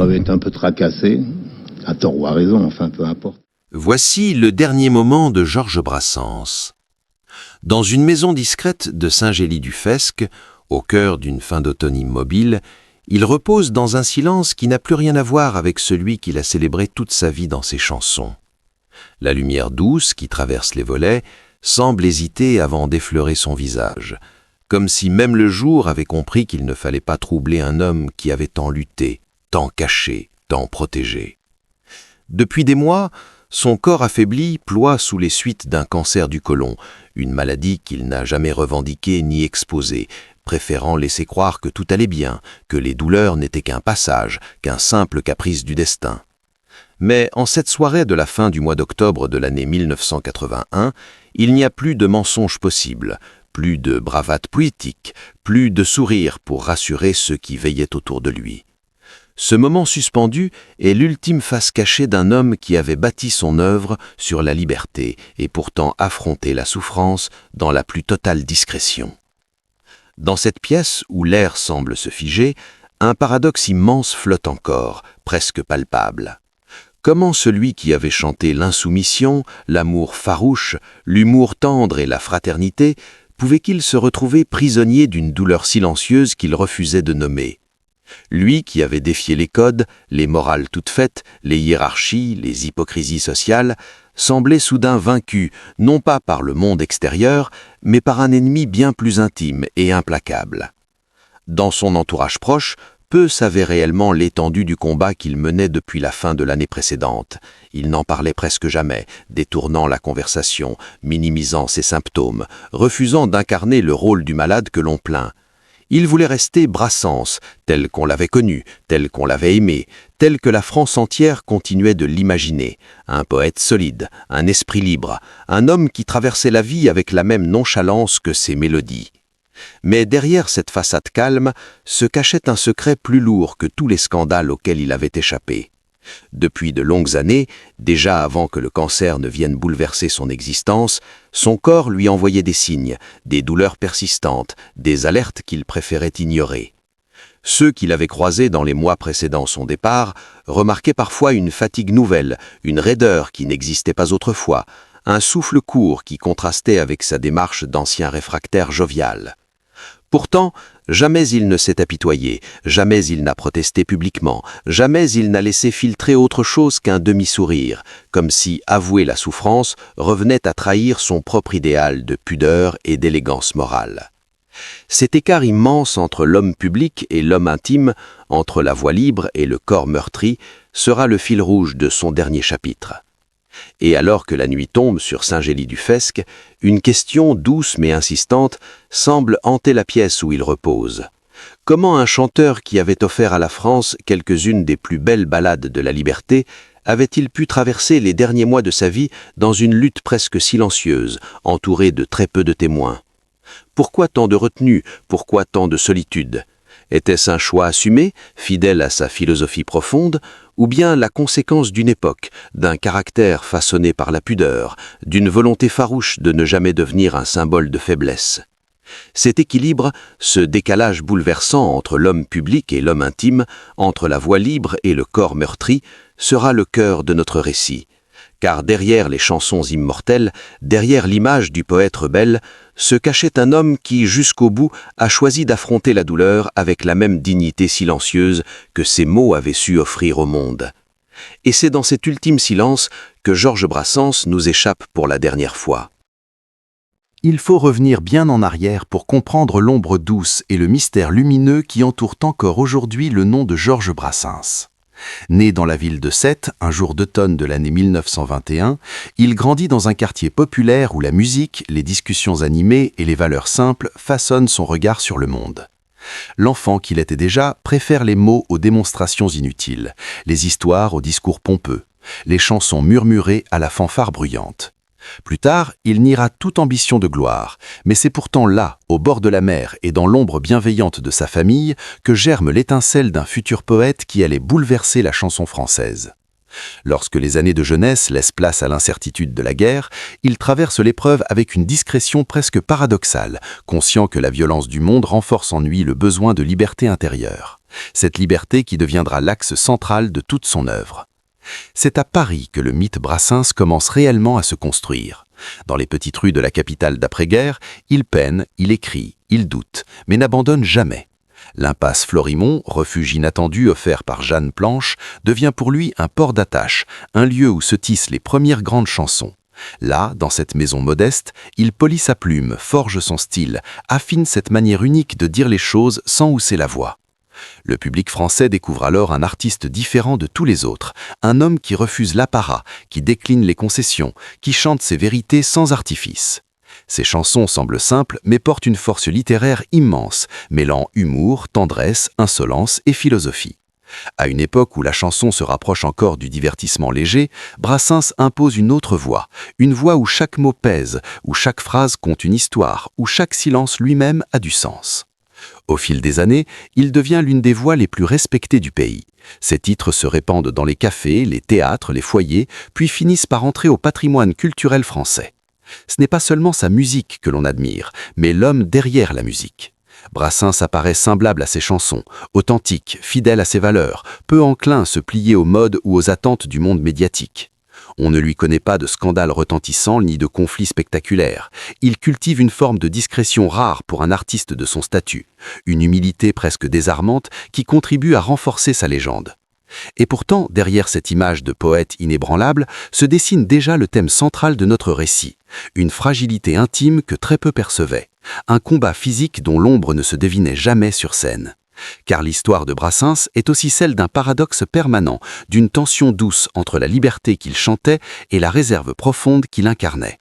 avait été un peu tracassé, à tort ou à raison, enfin peu importe. Voici le dernier moment de Georges Brassens. Dans une maison discrète de Saint-Gély-du-Fesque, au cœur d'une fin d'automne immobile, il repose dans un silence qui n'a plus rien à voir avec celui qu'il a célébré toute sa vie dans ses chansons. La lumière douce qui traverse les volets semble hésiter avant d'effleurer son visage, comme si même le jour avait compris qu'il ne fallait pas troubler un homme qui avait tant lutté, tant caché, tant protégé. Depuis des mois, son corps affaibli ploie sous les suites d'un cancer du côlon, une maladie qu'il n'a jamais revendiquée ni exposée, préférant laisser croire que tout allait bien, que les douleurs n'étaient qu'un passage, qu'un simple caprice du destin. Mais en cette soirée de la fin du mois d'octobre de l'année 1981, il n'y a plus de mensonges possibles, plus de bravade poétique, plus de sourires pour rassurer ceux qui veillaient autour de lui. Ce moment suspendu est l'ultime face cachée d'un homme qui avait bâti son œuvre sur la liberté et pourtant affronté la souffrance dans la plus totale discrétion. Dans cette pièce où l'air semble se figer, un paradoxe immense flotte encore, presque palpable. Comment celui qui avait chanté l'insoumission, l'amour farouche, l'humour tendre et la fraternité, pouvait-il se retrouver prisonnier d'une douleur silencieuse qu'il refusait de nommer ? Lui qui avait défié les codes, les morales toutes faites, les hiérarchies, les hypocrisies sociales, semblait soudain vaincu, non pas par le monde extérieur, mais par un ennemi bien plus intime et implacable. Dans son entourage proche, peu savaient réellement l'étendue du combat qu'il menait depuis la fin de l'année précédente. Il n'en parlait presque jamais, détournant la conversation, minimisant ses symptômes, refusant d'incarner le rôle du malade que l'on plaint. Il voulait rester Brassens, tel qu'on l'avait connu, tel qu'on l'avait aimé, tel que la France entière continuait de l'imaginer. Un poète solide, un esprit libre, un homme qui traversait la vie avec la même nonchalance que ses mélodies. Mais derrière cette façade calme se cachait un secret plus lourd que tous les scandales auxquels il avait échappé. Depuis de longues années, déjà avant que le cancer ne vienne bouleverser son existence, son corps lui envoyait des signes, des douleurs persistantes, des alertes qu'il préférait ignorer. Ceux qu'il avait croisés dans les mois précédant son départ remarquaient parfois une fatigue nouvelle, une raideur qui n'existait pas autrefois, un souffle court qui contrastait avec sa démarche d'ancien réfractaire jovial. Pourtant, jamais il ne s'est apitoyé, jamais il n'a protesté publiquement, jamais il n'a laissé filtrer autre chose qu'un demi-sourire, comme si avouer la souffrance revenait à trahir son propre idéal de pudeur et d'élégance morale. Cet écart immense entre l'homme public et l'homme intime, entre la voix libre et le corps meurtri, sera le fil rouge de son dernier chapitre. Et alors que la nuit tombe sur Saint-Gély-du-Fesque, une question douce mais insistante semble hanter la pièce où il repose. Comment un chanteur qui avait offert à la France quelques-unes des plus belles ballades de la liberté avait-il pu traverser les derniers mois de sa vie dans une lutte presque silencieuse, entouré de très peu de témoins ? Pourquoi tant de retenue ? Pourquoi tant de solitude ? Était-ce un choix assumé, fidèle à sa philosophie profonde, ou bien la conséquence d'une époque, d'un caractère façonné par la pudeur, d'une volonté farouche de ne jamais devenir un symbole de faiblesse ? Cet équilibre, ce décalage bouleversant entre l'homme public et l'homme intime, entre la voix libre et le corps meurtri, sera le cœur de notre récit. Car derrière les chansons immortelles, derrière l'image du poète rebelle, se cachait un homme qui, jusqu'au bout, a choisi d'affronter la douleur avec la même dignité silencieuse que ses mots avaient su offrir au monde. Et c'est dans cet ultime silence que Georges Brassens nous échappe pour la dernière fois. Il faut revenir bien en arrière pour comprendre l'ombre douce et le mystère lumineux qui entourent encore aujourd'hui le nom de Georges Brassens. Né dans la ville de Sète, un jour d'automne de l'année 1921, il grandit dans un quartier populaire où la musique, les discussions animées et les valeurs simples façonnent son regard sur le monde. L'enfant qu'il était déjà préfère les mots aux démonstrations inutiles, les histoires aux discours pompeux, les chansons murmurées à la fanfare bruyante. Plus tard, il niera toute ambition de gloire, mais c'est pourtant là, au bord de la mer et dans l'ombre bienveillante de sa famille, que germe l'étincelle d'un futur poète qui allait bouleverser la chanson française. Lorsque les années de jeunesse laissent place à l'incertitude de la guerre, il traverse l'épreuve avec une discrétion presque paradoxale, conscient que la violence du monde renforce en lui le besoin de liberté intérieure. Cette liberté qui deviendra l'axe central de toute son œuvre. C'est à Paris que le mythe Brassens commence réellement à se construire. Dans les petites rues de la capitale d'après-guerre, il peine, il écrit, il doute, mais n'abandonne jamais. L'impasse Florimond, refuge inattendu offert par Jeanne Planche, devient pour lui un port d'attache, un lieu où se tissent les premières grandes chansons. Là, dans cette maison modeste, il polit sa plume, forge son style, affine cette manière unique de dire les choses sans hausser la voix. Le public français découvre alors un artiste différent de tous les autres, un homme qui refuse l'apparat, qui décline les concessions, qui chante ses vérités sans artifice. Ses chansons semblent simples mais portent une force littéraire immense, mêlant humour, tendresse, insolence et philosophie. À une époque où la chanson se rapproche encore du divertissement léger, Brassens impose une autre voix, une voix où chaque mot pèse, où chaque phrase compte une histoire, où chaque silence lui-même a du sens. Au fil des années, il devient l'une des voix les plus respectées du pays. Ses titres se répandent dans les cafés, les théâtres, les foyers, puis finissent par entrer au patrimoine culturel français. Ce n'est pas seulement sa musique que l'on admire, mais l'homme derrière la musique. Brassens apparaît semblable à ses chansons, authentique, fidèle à ses valeurs, peu enclin à se plier aux modes ou aux attentes du monde médiatique. On ne lui connaît pas de scandales retentissants ni de conflits spectaculaires. Il cultive une forme de discrétion rare pour un artiste de son statut, une humilité presque désarmante qui contribue à renforcer sa légende. Et pourtant, derrière cette image de poète inébranlable, se dessine déjà le thème central de notre récit, une fragilité intime que très peu percevaient, un combat physique dont l'ombre ne se devinait jamais sur scène. Car l'histoire de Brassens est aussi celle d'un paradoxe permanent, d'une tension douce entre la liberté qu'il chantait et la réserve profonde qu'il incarnait.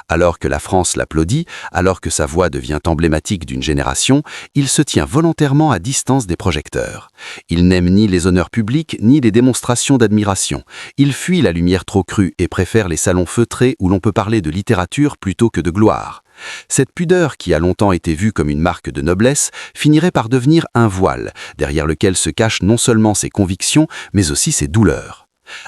Alors que la France l'applaudit, alors que sa voix devient emblématique d'une génération, il se tient volontairement à distance des projecteurs. Il n'aime ni les honneurs publics, ni les démonstrations d'admiration. Il fuit la lumière trop crue et préfère les salons feutrés où l'on peut parler de littérature plutôt que de gloire. Cette pudeur, qui a longtemps été vue comme une marque de noblesse, finirait par devenir un voile, derrière lequel se cachent non seulement ses convictions, mais aussi ses douleurs.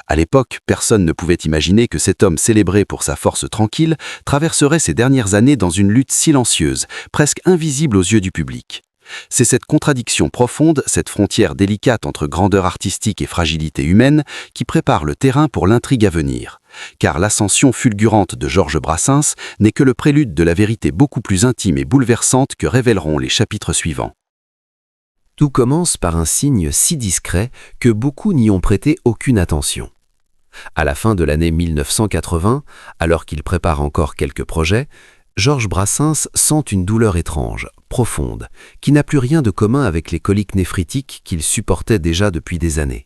À l'époque, personne ne pouvait imaginer que cet homme célébré pour sa force tranquille traverserait ses dernières années dans une lutte silencieuse, presque invisible aux yeux du public. C'est cette contradiction profonde, cette frontière délicate entre grandeur artistique et fragilité humaine, qui prépare le terrain pour l'intrigue à venir. Car l'ascension fulgurante de Georges Brassens n'est que le prélude de la vérité beaucoup plus intime et bouleversante que révéleront les chapitres suivants. Tout commence par un signe si discret que beaucoup n'y ont prêté aucune attention. À la fin de l'année 1980, alors qu'il prépare encore quelques projets, Georges Brassens sent une douleur étrange, profonde, qui n'a plus rien de commun avec les coliques néphrétiques qu'il supportait déjà depuis des années.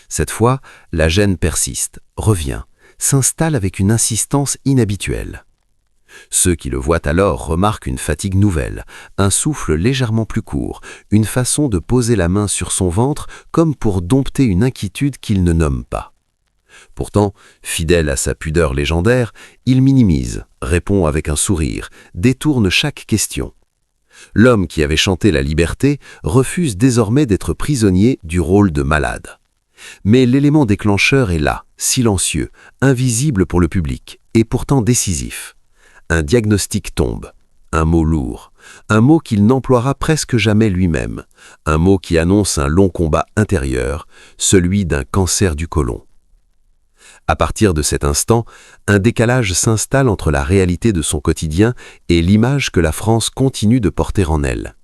Cette fois, la gêne persiste, revient, s'installe avec une insistance inhabituelle. Ceux qui le voient alors remarquent une fatigue nouvelle, un souffle légèrement plus court, une façon de poser la main sur son ventre comme pour dompter une inquiétude qu'il ne nomme pas. Pourtant, fidèle à sa pudeur légendaire, il minimise, répond avec un sourire, détourne chaque question. L'homme qui avait chanté la liberté refuse désormais d'être prisonnier du rôle de malade. Mais l'élément déclencheur est là, silencieux, invisible pour le public, et pourtant décisif. Un diagnostic tombe, un mot lourd, un mot qu'il n'emploiera presque jamais lui-même, un mot qui annonce un long combat intérieur, celui d'un cancer du côlon. À partir de cet instant, un décalage s'installe entre la réalité de son quotidien et l'image que la France continue de porter en elle.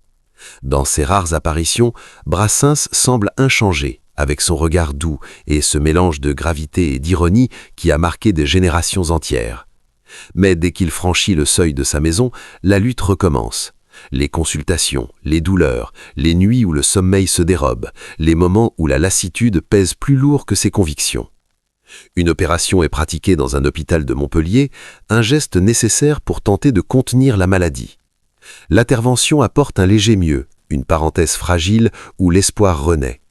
Dans ses rares apparitions, Brassens semble inchangé, avec son regard doux et ce mélange de gravité et d'ironie qui a marqué des générations entières. Mais dès qu'il franchit le seuil de sa maison, la lutte recommence. Les consultations, les douleurs, les nuits où le sommeil se dérobe, les moments où la lassitude pèse plus lourd que ses convictions. Une opération est pratiquée dans un hôpital de Montpellier, un geste nécessaire pour tenter de contenir la maladie. L'intervention apporte un léger mieux, une parenthèse fragile où l'espoir renaît.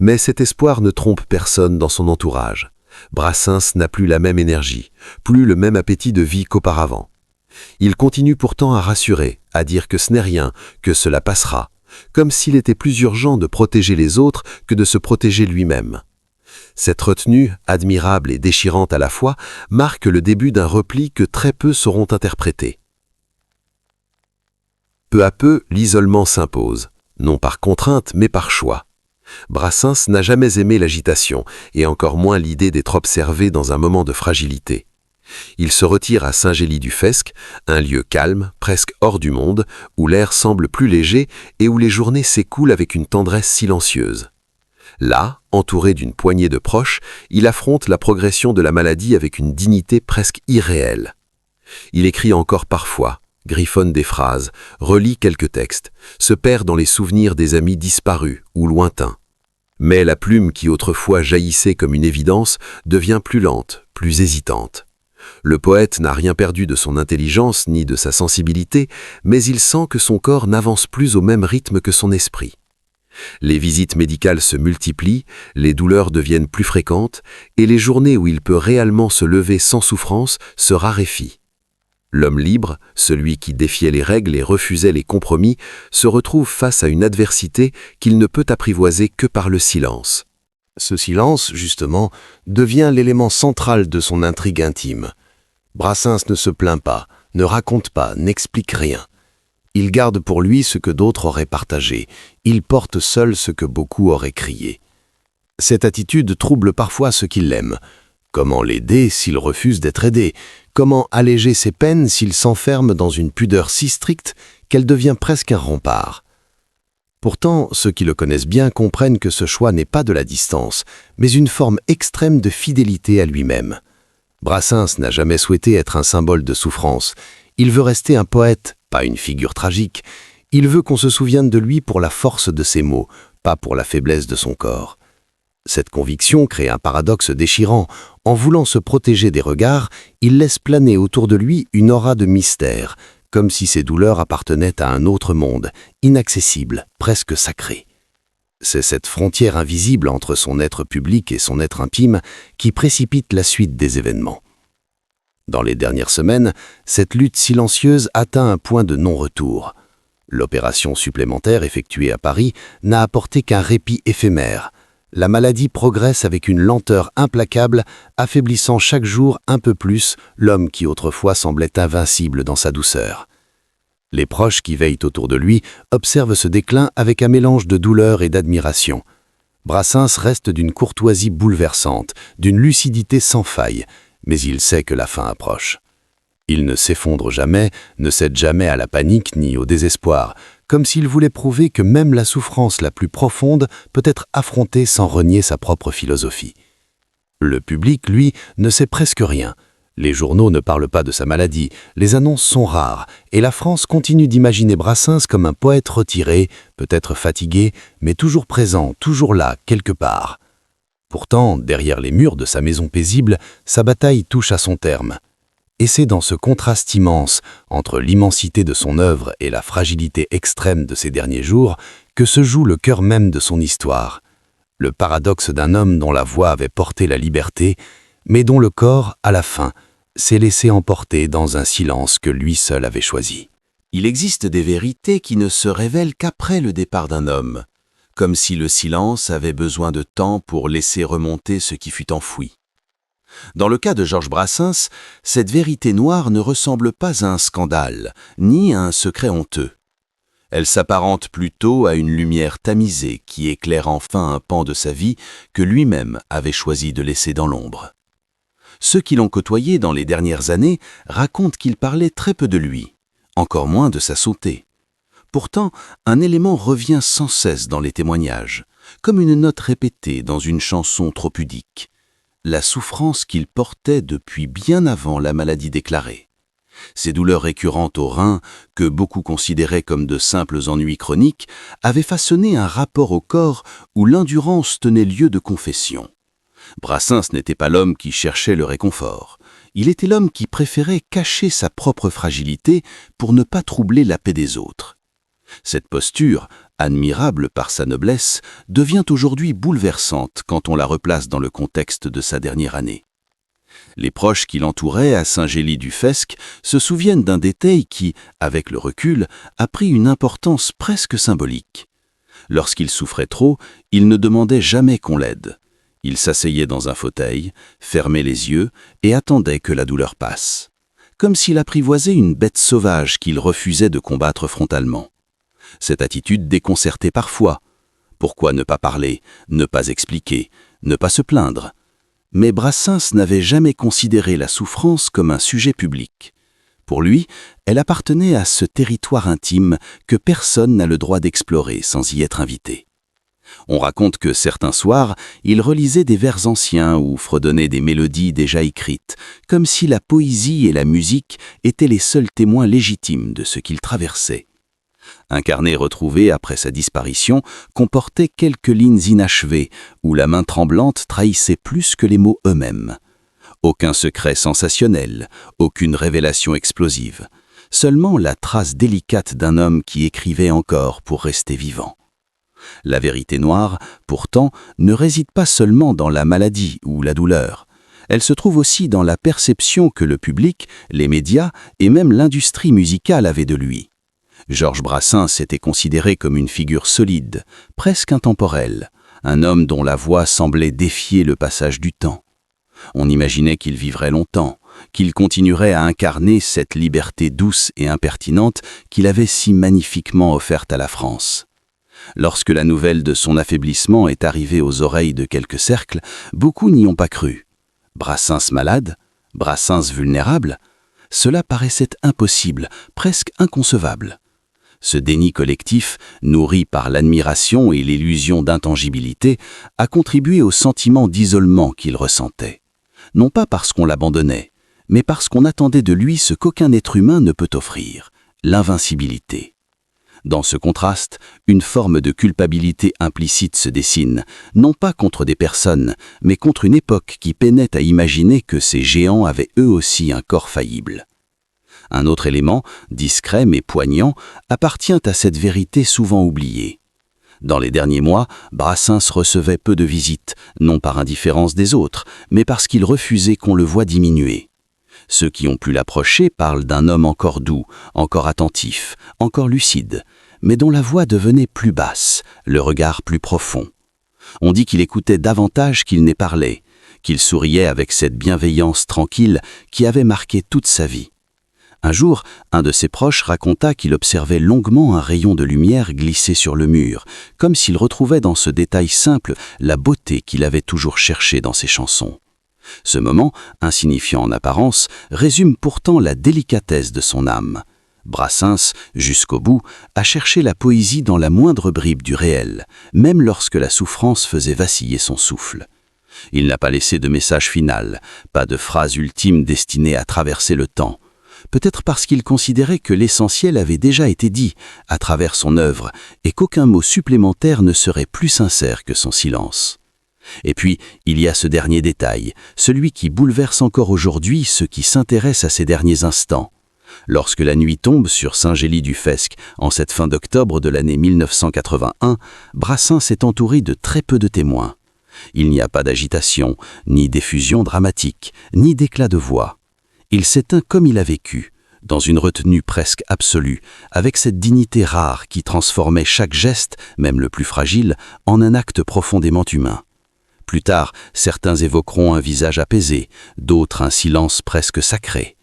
Mais cet espoir ne trompe personne dans son entourage. Brassens n'a plus la même énergie, plus le même appétit de vie qu'auparavant. Il continue pourtant à rassurer, à dire que ce n'est rien, que cela passera, comme s'il était plus urgent de protéger les autres que de se protéger lui-même. Cette retenue, admirable et déchirante à la fois, marque le début d'un repli que très peu sauront interpréter. Peu à peu, l'isolement s'impose, non par contrainte mais par choix. Brassens n'a jamais aimé l'agitation, et encore moins l'idée d'être observé dans un moment de fragilité. Il se retire à Saint-Gély-du-Fesque, un lieu calme, presque hors du monde, où l'air semble plus léger et où les journées s'écoulent avec une tendresse silencieuse. Là, entouré d'une poignée de proches, il affronte la progression de la maladie avec une dignité presque irréelle. Il écrit encore parfois, griffonne des phrases, relit quelques textes, se perd dans les souvenirs des amis disparus ou lointains. Mais la plume qui autrefois jaillissait comme une évidence devient plus lente, plus hésitante. Le poète n'a rien perdu de son intelligence ni de sa sensibilité, mais il sent que son corps n'avance plus au même rythme que son esprit. Les visites médicales se multiplient, les douleurs deviennent plus fréquentes, et les journées où il peut réellement se lever sans souffrance se raréfient. L'homme libre, celui qui défiait les règles et refusait les compromis, se retrouve face à une adversité qu'il ne peut apprivoiser que par le silence. Ce silence, justement, devient l'élément central de son intrigue intime. Brassens ne se plaint pas, ne raconte pas, n'explique rien. Il garde pour lui ce que d'autres auraient partagé, il porte seul ce que beaucoup auraient crié. Cette attitude trouble parfois ceux qui l'aiment. Comment l'aider s'il refuse d'être aidé? Comment alléger ses peines s'il s'enferme dans une pudeur si stricte qu'elle devient presque un rempart? Pourtant, ceux qui le connaissent bien comprennent que ce choix n'est pas de la distance, mais une forme extrême de fidélité à lui-même. Brassens n'a jamais souhaité être un symbole de souffrance. Il veut rester un poète, pas une figure tragique. Il veut qu'on se souvienne de lui pour la force de ses mots, pas pour la faiblesse de son corps. Cette conviction crée un paradoxe déchirant. En voulant se protéger des regards, il laisse planer autour de lui une aura de mystère, comme si ses douleurs appartenaient à un autre monde, inaccessible, presque sacré. C'est cette frontière invisible entre son être public et son être intime qui précipite la suite des événements. Dans les dernières semaines, cette lutte silencieuse atteint un point de non-retour. L'opération supplémentaire effectuée à Paris n'a apporté qu'un répit éphémère. La maladie progresse avec une lenteur implacable, affaiblissant chaque jour un peu plus l'homme qui autrefois semblait invincible dans sa douceur. Les proches qui veillent autour de lui observent ce déclin avec un mélange de douleur et d'admiration. Brassens reste d'une courtoisie bouleversante, d'une lucidité sans faille, mais il sait que la fin approche. Il ne s'effondre jamais, ne cède jamais à la panique ni au désespoir, comme s'il voulait prouver que même la souffrance la plus profonde peut être affrontée sans renier sa propre philosophie. Le public, lui, ne sait presque rien. Les journaux ne parlent pas de sa maladie, les annonces sont rares, et la France continue d'imaginer Brassens comme un poète retiré, peut-être fatigué, mais toujours présent, toujours là, quelque part. Pourtant, derrière les murs de sa maison paisible, sa bataille touche à son terme. Et c'est dans ce contraste immense entre l'immensité de son œuvre et la fragilité extrême de ses derniers jours que se joue le cœur même de son histoire. Le paradoxe d'un homme dont la voix avait porté la liberté, mais dont le corps, à la fin, s'est laissé emporter dans un silence que lui seul avait choisi. Il existe des vérités qui ne se révèlent qu'après le départ d'un homme, comme si le silence avait besoin de temps pour laisser remonter ce qui fut enfoui. Dans le cas de Georges Brassens, cette vérité noire ne ressemble pas à un scandale, ni à un secret honteux. Elle s'apparente plutôt à une lumière tamisée qui éclaire enfin un pan de sa vie que lui-même avait choisi de laisser dans l'ombre. Ceux qui l'ont côtoyé dans les dernières années racontent qu'il parlait très peu de lui, encore moins de sa santé. Pourtant, un élément revient sans cesse dans les témoignages, comme une note répétée dans une chanson trop pudique. La souffrance qu'il portait depuis bien avant la maladie déclarée. Ces douleurs récurrentes aux reins, que beaucoup considéraient comme de simples ennuis chroniques, avaient façonné un rapport au corps où l'endurance tenait lieu de confession. Brassens n'était pas l'homme qui cherchait le réconfort. Il était l'homme qui préférait cacher sa propre fragilité pour ne pas troubler la paix des autres. Cette posture, admirable par sa noblesse, devient aujourd'hui bouleversante quand on la replace dans le contexte de sa dernière année. Les proches qui l'entouraient à Saint-Gély-du-Fesque se souviennent d'un détail qui, avec le recul, a pris une importance presque symbolique. Lorsqu'il souffrait trop, il ne demandait jamais qu'on l'aide. Il s'asseyait dans un fauteuil, fermait les yeux et attendait que la douleur passe, comme s'il apprivoisait une bête sauvage qu'il refusait de combattre frontalement. Cette attitude déconcertait parfois. Pourquoi ne pas parler, ne pas expliquer, ne pas se plaindre? Mais Brassens n'avait jamais considéré la souffrance comme un sujet public. Pour lui, elle appartenait à ce territoire intime que personne n'a le droit d'explorer sans y être invité. On raconte que certains soirs, il relisait des vers anciens ou fredonnait des mélodies déjà écrites, comme si la poésie et la musique étaient les seuls témoins légitimes de ce qu'il traversait. Un carnet retrouvé après sa disparition comportait quelques lignes inachevées où la main tremblante trahissait plus que les mots eux-mêmes. Aucun secret sensationnel, aucune révélation explosive, seulement la trace délicate d'un homme qui écrivait encore pour rester vivant. La vérité noire, pourtant, ne réside pas seulement dans la maladie ou la douleur. Elle se trouve aussi dans la perception que le public, les médias et même l'industrie musicale avaient de lui. Georges Brassens était considéré comme une figure solide, presque intemporelle, un homme dont la voix semblait défier le passage du temps. On imaginait qu'il vivrait longtemps, qu'il continuerait à incarner cette liberté douce et impertinente qu'il avait si magnifiquement offerte à la France. Lorsque la nouvelle de son affaiblissement est arrivée aux oreilles de quelques cercles, beaucoup n'y ont pas cru. Brassens malade? Brassens vulnérable? Cela paraissait impossible, presque inconcevable. Ce déni collectif, nourri par l'admiration et l'illusion d'intangibilité, a contribué au sentiment d'isolement qu'il ressentait. Non pas parce qu'on l'abandonnait, mais parce qu'on attendait de lui ce qu'aucun être humain ne peut offrir, l'invincibilité. Dans ce contraste, une forme de culpabilité implicite se dessine, non pas contre des personnes, mais contre une époque qui peinait à imaginer que ces géants avaient eux aussi un corps faillible. Un autre élément, discret mais poignant, appartient à cette vérité souvent oubliée. Dans les derniers mois, Brassens recevait peu de visites, non par indifférence des autres, mais parce qu'il refusait qu'on le voie diminuer. Ceux qui ont pu l'approcher parlent d'un homme encore doux, encore attentif, encore lucide, mais dont la voix devenait plus basse, le regard plus profond. On dit qu'il écoutait davantage qu'il n'est parlé, qu'il souriait avec cette bienveillance tranquille qui avait marqué toute sa vie. Un jour, un de ses proches raconta qu'il observait longuement un rayon de lumière glisser sur le mur, comme s'il retrouvait dans ce détail simple la beauté qu'il avait toujours cherchée dans ses chansons. Ce moment, insignifiant en apparence, résume pourtant la délicatesse de son âme. Brassens, jusqu'au bout, a cherché la poésie dans la moindre bribe du réel, même lorsque la souffrance faisait vaciller son souffle. Il n'a pas laissé de message final, pas de phrase ultime destinée à traverser le temps. Peut-être parce qu'il considérait que l'essentiel avait déjà été dit à travers son œuvre et qu'aucun mot supplémentaire ne serait plus sincère que son silence. Et puis, il y a ce dernier détail, celui qui bouleverse encore aujourd'hui ceux qui s'intéressent à ces derniers instants. Lorsque la nuit tombe sur Saint-Gély-du-Fesque, en cette fin d'octobre de l'année 1981, Brassens est entouré de très peu de témoins. Il n'y a pas d'agitation, ni d'effusion dramatique, ni d'éclat de voix. Il s'éteint comme il a vécu, dans une retenue presque absolue, avec cette dignité rare qui transformait chaque geste, même le plus fragile, en un acte profondément humain. Plus tard, certains évoqueront un visage apaisé, d'autres un silence presque sacré.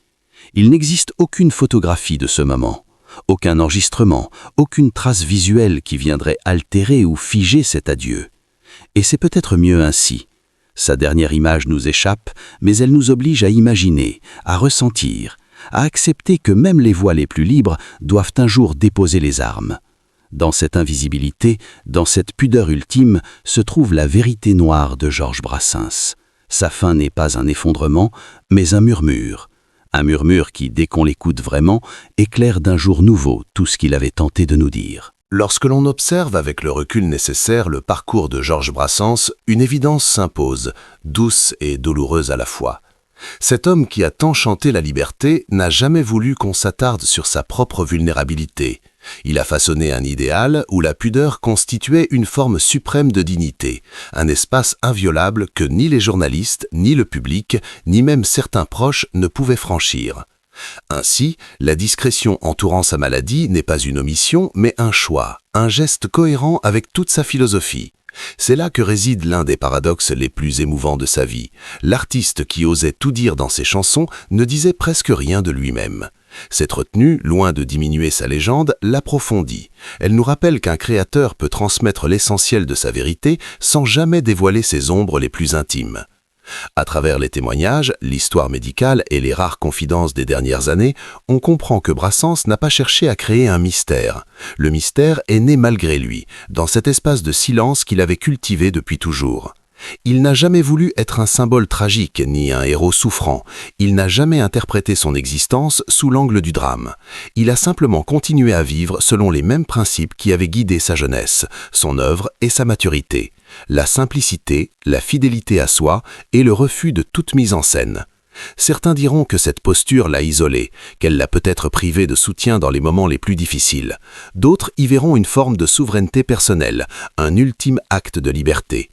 Il n'existe aucune photographie de ce moment, aucun enregistrement, aucune trace visuelle qui viendrait altérer ou figer cet adieu. Et c'est peut-être mieux ainsi. Sa dernière image nous échappe, mais elle nous oblige à imaginer, à ressentir, à accepter que même les voix les plus libres doivent un jour déposer les armes. Dans cette invisibilité, dans cette pudeur ultime, se trouve la vérité noire de Georges Brassens. Sa fin n'est pas un effondrement, mais un murmure. Un murmure qui, dès qu'on l'écoute vraiment, éclaire d'un jour nouveau tout ce qu'il avait tenté de nous dire. Lorsque l'on observe avec le recul nécessaire le parcours de Georges Brassens, une évidence s'impose, douce et douloureuse à la fois. Cet homme qui a tant chanté la liberté n'a jamais voulu qu'on s'attarde sur sa propre vulnérabilité. Il a façonné un idéal où la pudeur constituait une forme suprême de dignité, un espace inviolable que ni les journalistes, ni le public, ni même certains proches ne pouvaient franchir. Ainsi, la discrétion entourant sa maladie n'est pas une omission, mais un choix, un geste cohérent avec toute sa philosophie. C'est là que réside l'un des paradoxes les plus émouvants de sa vie. L'artiste qui osait tout dire dans ses chansons ne disait presque rien de lui-même. Cette retenue, loin de diminuer sa légende, l'approfondit. Elle nous rappelle qu'un créateur peut transmettre l'essentiel de sa vérité sans jamais dévoiler ses ombres les plus intimes. À travers les témoignages, l'histoire médicale et les rares confidences des dernières années, on comprend que Brassens n'a pas cherché à créer un mystère. Le mystère est né malgré lui, dans cet espace de silence qu'il avait cultivé depuis toujours. Il n'a jamais voulu être un symbole tragique ni un héros souffrant. Il n'a jamais interprété son existence sous l'angle du drame. Il a simplement continué à vivre selon les mêmes principes qui avaient guidé sa jeunesse, son œuvre et sa maturité. La simplicité, la fidélité à soi et le refus de toute mise en scène. Certains diront que cette posture l'a isolé, qu'elle l'a peut-être privé de soutien dans les moments les plus difficiles. D'autres y verront une forme de souveraineté personnelle, un ultime acte de liberté.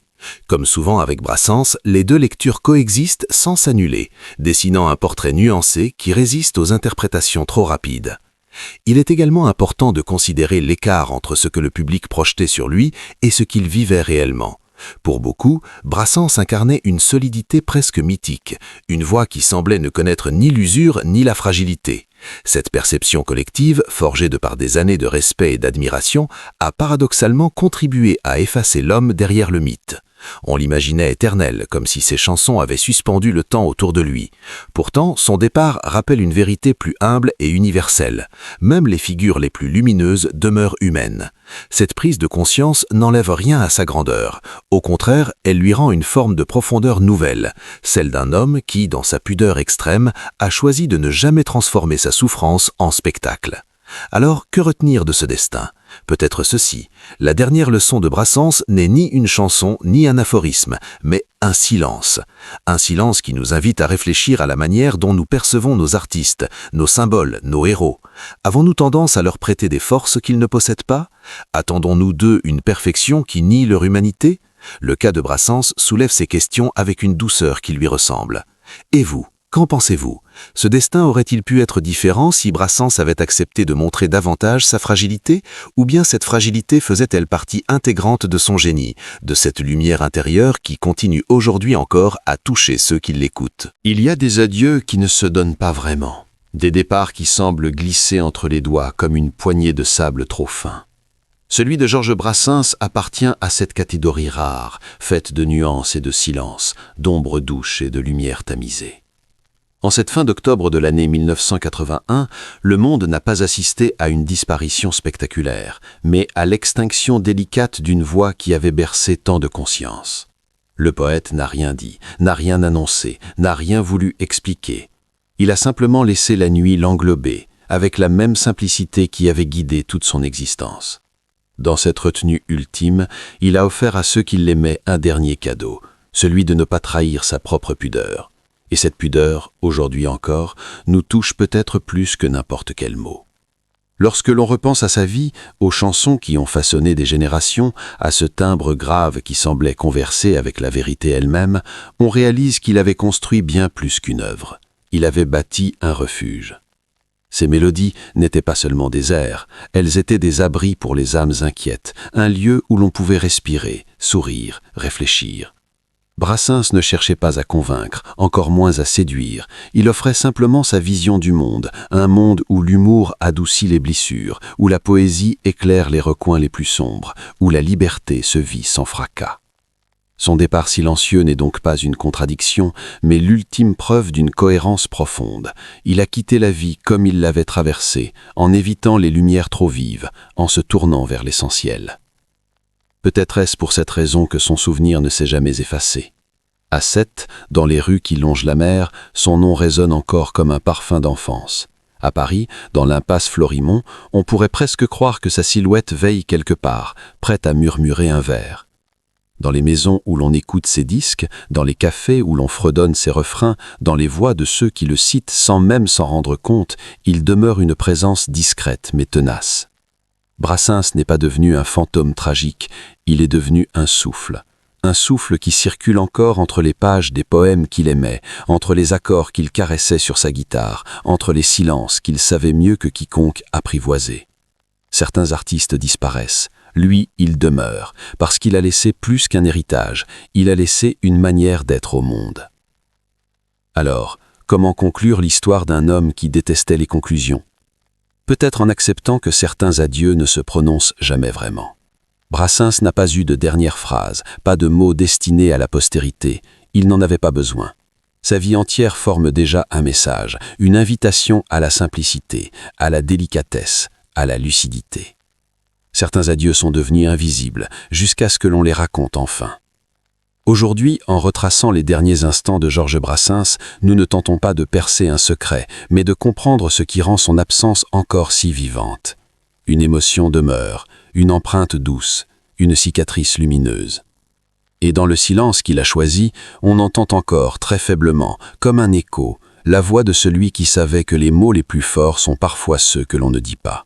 Comme souvent avec Brassens, les deux lectures coexistent sans s'annuler, dessinant un portrait nuancé qui résiste aux interprétations trop rapides. Il est également important de considérer l'écart entre ce que le public projetait sur lui et ce qu'il vivait réellement. Pour beaucoup, Brassens incarnait une solidité presque mythique, une voix qui semblait ne connaître ni l'usure ni la fragilité. Cette perception collective, forgée de par des années de respect et d'admiration, a paradoxalement contribué à effacer l'homme derrière le mythe. On l'imaginait éternel, comme si ses chansons avaient suspendu le temps autour de lui. Pourtant, son départ rappelle une vérité plus humble et universelle. Même les figures les plus lumineuses demeurent humaines. Cette prise de conscience n'enlève rien à sa grandeur. Au contraire, elle lui rend une forme de profondeur nouvelle, celle d'un homme qui, dans sa pudeur extrême, a choisi de ne jamais transformer sa souffrance en spectacle. Alors, que retenir de ce destin ? Peut-être ceci, la dernière leçon de Brassens n'est ni une chanson ni un aphorisme, mais un silence. Un silence qui nous invite à réfléchir à la manière dont nous percevons nos artistes, nos symboles, nos héros. Avons-nous tendance à leur prêter des forces qu'ils ne possèdent pas ? Attendons-nous d'eux une perfection qui nie leur humanité ? Le cas de Brassens soulève ces questions avec une douceur qui lui ressemble. Et vous ? Qu'en pensez-vous ? Ce destin aurait-il pu être différent si Brassens avait accepté de montrer davantage sa fragilité ? Ou bien cette fragilité faisait-elle partie intégrante de son génie, de cette lumière intérieure qui continue aujourd'hui encore à toucher ceux qui l'écoutent ? Il y a des adieux qui ne se donnent pas vraiment, des départs qui semblent glisser entre les doigts comme une poignée de sable trop fin. Celui de Georges Brassens appartient à cette catégorie rare, faite de nuances et de silence, d'ombres douces et de lumière tamisée. En cette fin d'octobre de l'année 1981, le monde n'a pas assisté à une disparition spectaculaire, mais à l'extinction délicate d'une voix qui avait bercé tant de consciences. Le poète n'a rien dit, n'a rien annoncé, n'a rien voulu expliquer. Il a simplement laissé la nuit l'englober, avec la même simplicité qui avait guidé toute son existence. Dans cette retenue ultime, il a offert à ceux qui l'aimaient un dernier cadeau, celui de ne pas trahir sa propre pudeur. Et cette pudeur, aujourd'hui encore, nous touche peut-être plus que n'importe quel mot. Lorsque l'on repense à sa vie, aux chansons qui ont façonné des générations, à ce timbre grave qui semblait converser avec la vérité elle-même, on réalise qu'il avait construit bien plus qu'une œuvre. Il avait bâti un refuge. Ces mélodies n'étaient pas seulement des airs, elles étaient des abris pour les âmes inquiètes, un lieu où l'on pouvait respirer, sourire, réfléchir. Brassens ne cherchait pas à convaincre, encore moins à séduire. Il offrait simplement sa vision du monde, un monde où l'humour adoucit les blessures, où la poésie éclaire les recoins les plus sombres, où la liberté se vit sans fracas. Son départ silencieux n'est donc pas une contradiction, mais l'ultime preuve d'une cohérence profonde. Il a quitté la vie comme il l'avait traversée, en évitant les lumières trop vives, en se tournant vers l'essentiel. Peut-être est-ce pour cette raison que son souvenir ne s'est jamais effacé. À Sète, dans les rues qui longent la mer, son nom résonne encore comme un parfum d'enfance. À Paris, dans l'impasse Florimond, on pourrait presque croire que sa silhouette veille quelque part, prête à murmurer un vers. Dans les maisons où l'on écoute ses disques, dans les cafés où l'on fredonne ses refrains, dans les voix de ceux qui le citent sans même s'en rendre compte, il demeure une présence discrète mais tenace. Brassens n'est pas devenu un fantôme tragique, il est devenu un souffle qui circule encore entre les pages des poèmes qu'il aimait, entre les accords qu'il caressait sur sa guitare, entre les silences qu'il savait mieux que quiconque apprivoiser. Certains artistes disparaissent, Lui, il demeure, parce qu'il a laissé plus qu'un héritage, il a laissé une manière d'être au monde. Alors, comment conclure l'histoire d'un homme qui détestait les conclusions? Peut-être en acceptant que certains adieux ne se prononcent jamais vraiment. Brassens n'a pas eu de dernière phrase, pas de mots destinés à la postérité, il n'en avait pas besoin. Sa vie entière forme déjà un message, une invitation à la simplicité, à la délicatesse, à la lucidité. Certains adieux sont devenus invisibles, jusqu'à ce que l'on les raconte enfin. Aujourd'hui, en retraçant les derniers instants de Georges Brassens, nous ne tentons pas de percer un secret, mais de comprendre ce qui rend son absence encore si vivante. Une émotion demeure, une empreinte douce, une cicatrice lumineuse. Et dans le silence qu'il a choisi, on entend encore, très faiblement, comme un écho, la voix de celui qui savait que les mots les plus forts sont parfois ceux que l'on ne dit pas.